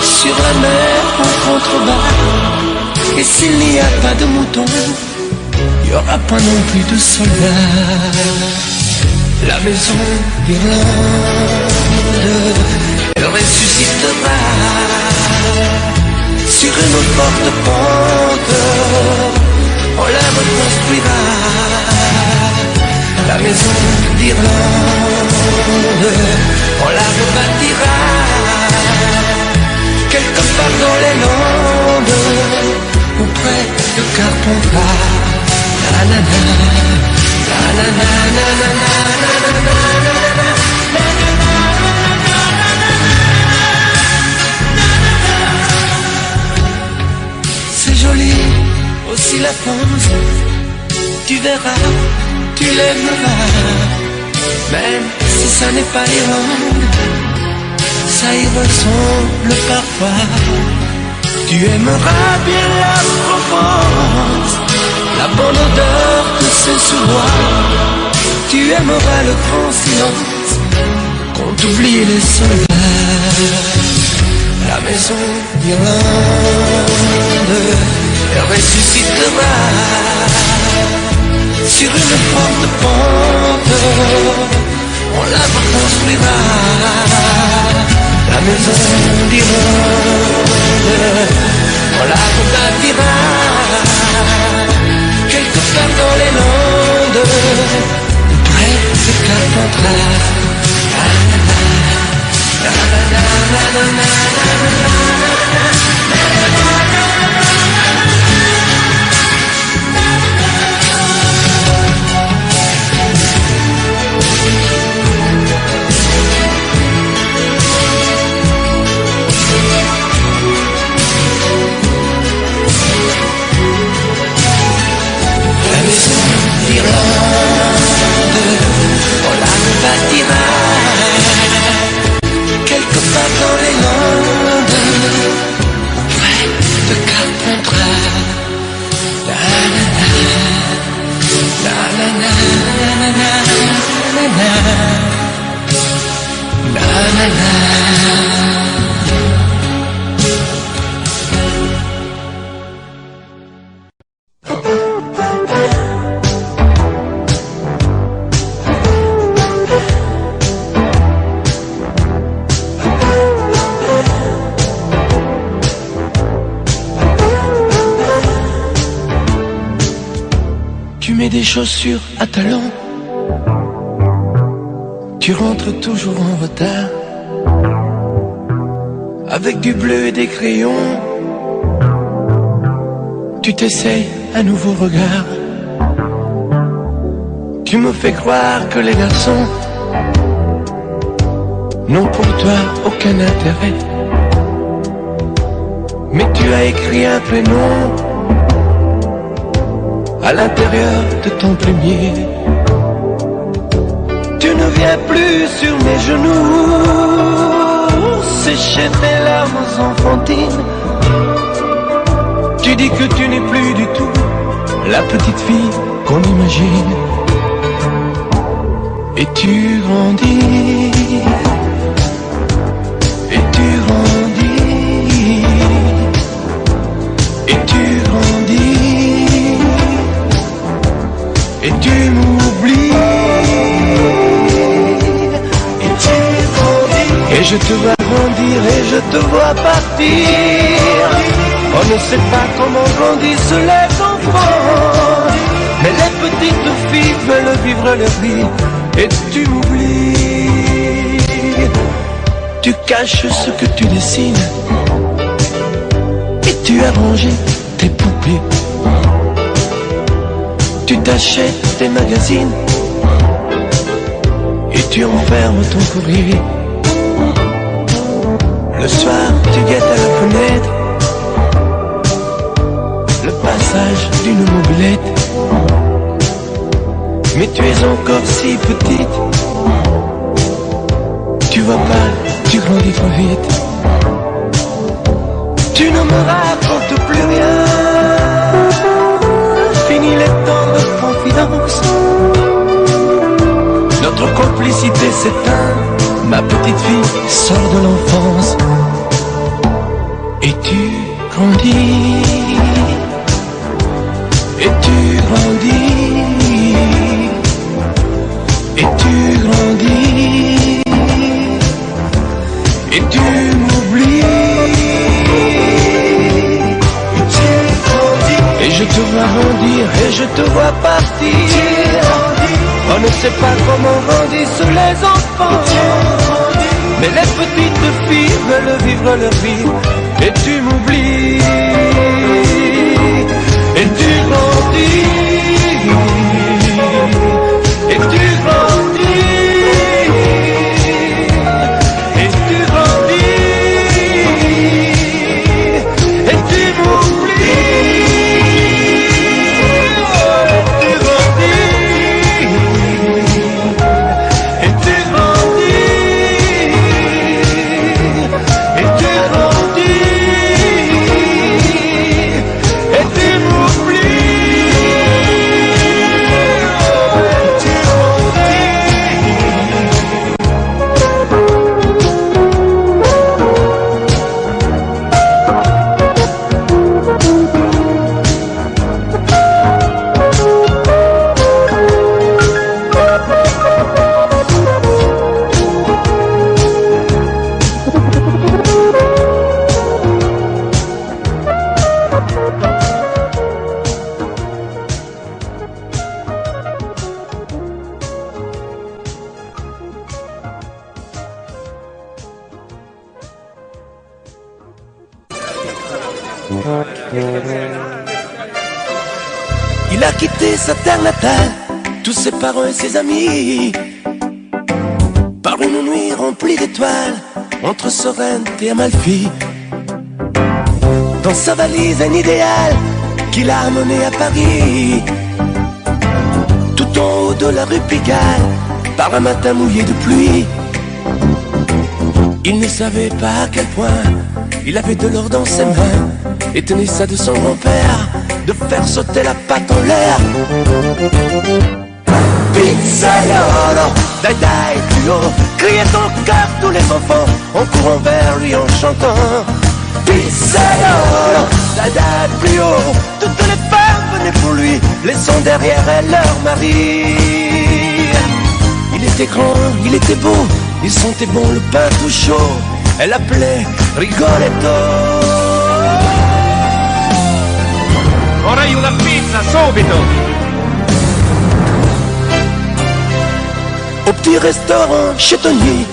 sur la mer en contrebas. Et s'il n'y a pas de moutons, il n'y aura pas non plus de soldats. La maison d'Irlande, elle ressuscitera sur une forte pente. On la reconstruira. La maison d'Irlande, on la rebâtira quelque part dans les Landes, ou près de Carpentras. La la la, la la la la la la la. C'est joli aussi la France, tu verras, tu l'aimeras. Même si ça n'est pas l'Irlande, ça y ressemble parfois. Tu aimeras bien la Provence, la bonne odeur de ses sous-bois. Tu aimeras le grand silence quand t'oublies les soldats. La maison d'Irlande, elle ressuscitera sur une forte pente. On la reconstruira. La maison d'Irlande, on la rebâtira quelque part dans les Landes, près de Carpentras. La la la, la la la la la la la. On la rebâtira quelque part dans les Landes, près de Carpentras. La la la, la la la, la la la, la la la. Tu mets des chaussures à talons, tu rentres toujours en retard, avec du bleu et des crayons. Tu t'essayes un nouveau regard. Tu me fais croire que les garçons n'ont pour toi aucun intérêt. Mais tu as écrit un prénom à l'intérieur de ton plumier. Tu ne viens plus sur mes genoux, sécher tes larmes enfantines. Tu dis que tu n'es plus du tout la petite fille qu'on imagine. Et tu grandis, et tu grandis, et tu grandis, et tu m'oublies, et tu grandis. Et je te vois grandir et je te vois partir. On ne sait pas comment grandissent les enfants, mais les petites filles veulent vivre leur vie. Et tu m'oublies. Tu caches ce que tu dessines, et tu as rangé tes poupées. Tu t'achètes tes magazines, et tu enfermes ton courrier. Le soir tu guettes à la fenêtre le passage d'une mobilette. Mais tu es encore si petite. Tu vois pas, tu grandis trop vite. Tu ne me racontes plus rien. Fini les temps de confidence. Notre complicité s'éteint. Ma petite fille sort de l'enfance. Et tu grandis. Et tu grandis. Et tu grandis. Et tu m'oublies. Et tu grandis. Et je te vois grandir et je te vois partir. On ne sait pas comment grandissent les enfants, mais les petites filles veulent vivre leur vie. Et tu m'oublies. Et tu grandis. Et tu grandis. Et tu grandis. Et tu m'oublies. Tu grandis. Et tu grandis. Et tu grandis. Et tu m'oublies. Il a quitté sa terre natale, tous ses parents et ses amis, par une nuit remplie d'étoiles, entre Sorrente et Amalfi. Dans sa valise un idéal qu'il a amené à Paris, tout en haut de la rue Pigalle, par un matin mouillé de pluie. Il ne savait pas à quel point il avait de l'or dans ses mains, et tenait ça de son grand-père, de faire sauter la patte en l'air. Pizzaiolo, dai dai plus haut, criait ton cœur tous les enfants, en courant vers lui en chantant. Pizzaiolo, dai dai plus haut, toutes les femmes venaient pour lui, laissant derrière elles leur mari. Il était grand, il était beau, il sentait bon le pain tout chaud. Elle l'appelait Rigoletto. Vorrei una pizza, subito! Au petit restaurant chez Tony,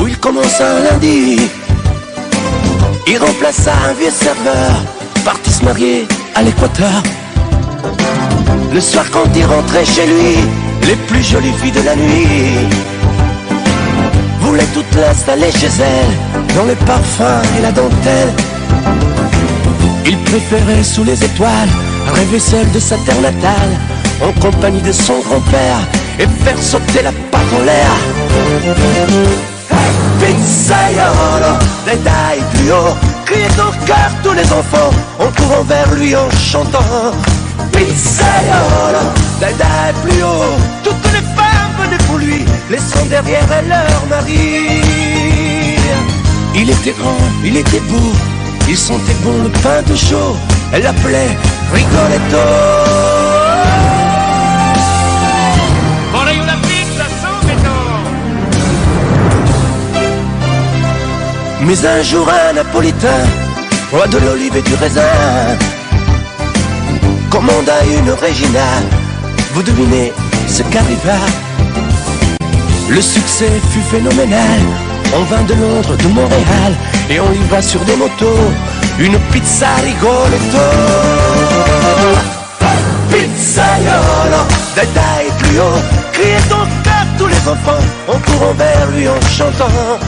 où il commença un lundi, il remplaça un vieux serveur, parti se marier à l'Équateur. Le soir quand il rentrait chez lui, les plus jolies filles de la nuit voulaient toutes l'installer chez elle, dans les parfums et la dentelle. Il préférait sous les étoiles rêver seul de sa terre natale, en compagnie de son grand-père, et faire sauter la patte en l'air. Hey, pizzaiolo, Dada est plus haut, criez ton cœur tous les enfants en courant vers lui en chantant pizzaiolo. Dada est plus haut, toutes les femmes venaient pour lui, laissant derrière elle leur mari. Il était grand, il était beau, il sentait bon le pain de chaud. Elle l'appelait Rigoletto. Vorrei una pizza subito! Mais un jour un napolitain, roi de l'olive et du raisin, commanda une Regina. Vous devinez ce qu'arriva. Le succès fut phénoménal. On vint de Londres, de Montréal, et on livra sur des motos une pizza Rigoletto. Pizzaiolo, Dada est plus haut, criez donc à tous les enfants en courant vers lui en chantant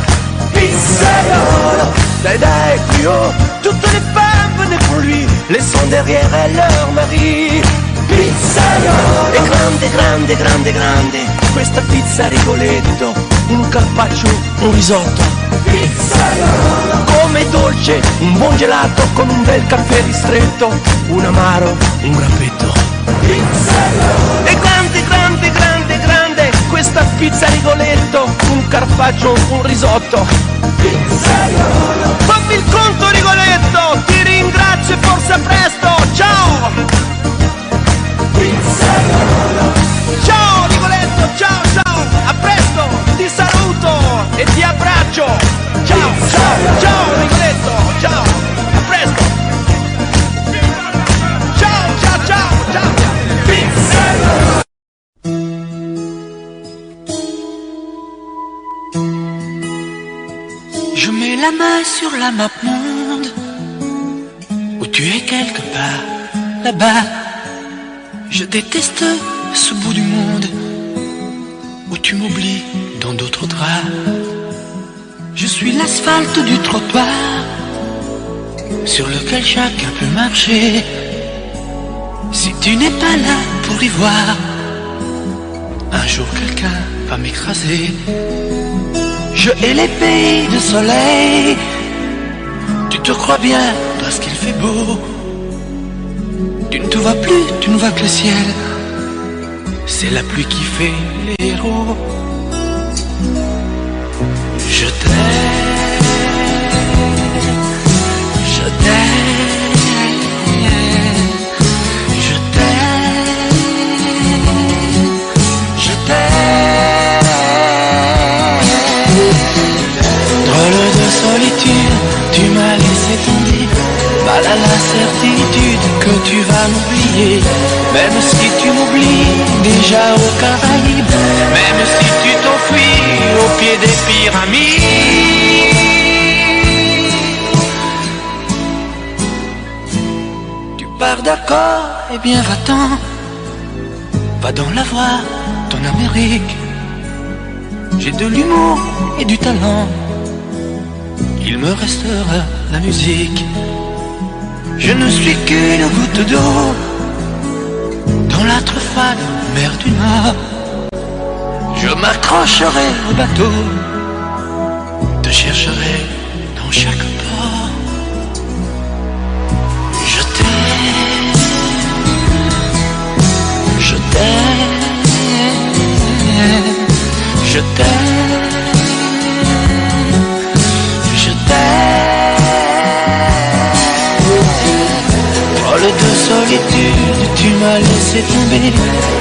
pizzaiolo. Dada est plus haut, toutes les femmes venaient pour lui, laissant derrière elle leur mari. Pizzaiolo, e grande, grande, grande, grande, questa pizza Rigoletto, un carpaccio, un risotto. Pizzaiolo, come dolce, un buon gelato con un bel caffè ristretto, un amaro, un grappetto. Pizzaiolo, e grande, grande, grande, grande, questa pizza Rigoletto, un carpaccio, un risotto. Pizzaiolo, fammi il conto Rigoletto, ti ringrazio e forse a presto, ciao! Pizzaiolo, ciao Rigoletto, ciao ciao, a presto, ti saluto e ti abbraccio, ciao ciao ciao Rigoletto, ciao, a presto, ciao ciao ciao ciao, Pizzaiolo. Je mets la main sur la map monde, où tu es quelque part là-bas. Je déteste ce bout du monde, où tu m'oublies dans d'autres draps. Je suis l'asphalte du trottoir, sur lequel chacun peut marcher. Si tu n'es pas là pour y voir, un jour quelqu'un va m'écraser. Je hais les pays de soleil, tu te crois bien parce qu'il fait beau. Tu ne te vois plus, tu ne vois que le ciel, c'est la pluie qui fait les héros. Je t'aime, je t'aime, je t'aime, je t'aime. Drôle de solitude, tu m'as laissé tomber, mal à la certitude que tu vas m'oublier. Même si tu m'oublies déjà aux Caraïbes, même si tu t'enfuis au pied des pyramides. Tu pars d'accord, eh bien va-t'en, va dans la voie, ton Amérique. J'ai de l'humour et du talent, il me restera la musique. Je ne suis qu'une goutte d'eau dans la Trufade, mer du Nord. Je m'accrocherai au bateau, te chercherai dans chaque port. Je t'aime, je t'aime, je t'aime, je t'aime. Drôle de solitude, tu m'as laissé tomber,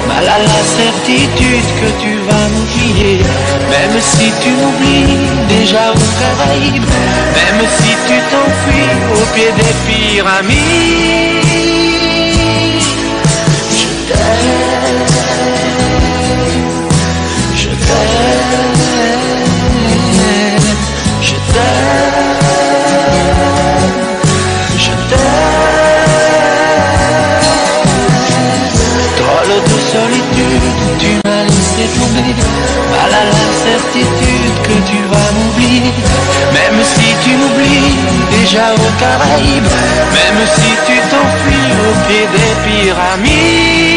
mal à la certitude que tu vas m'oublier. Même si tu m'oublies déjà aux Caraïbes, même si tu t'enfuis au pied des pyramides. Je t'aime, je t'aime, je t'aime, je t'aime. Drôle de solitude, tu m'as laissé tomber, mal à la certitude que tu vas m'oublier. Même si tu m'oublies déjà aux Caraïbes, même si tu t'enfuis au pied des pyramides.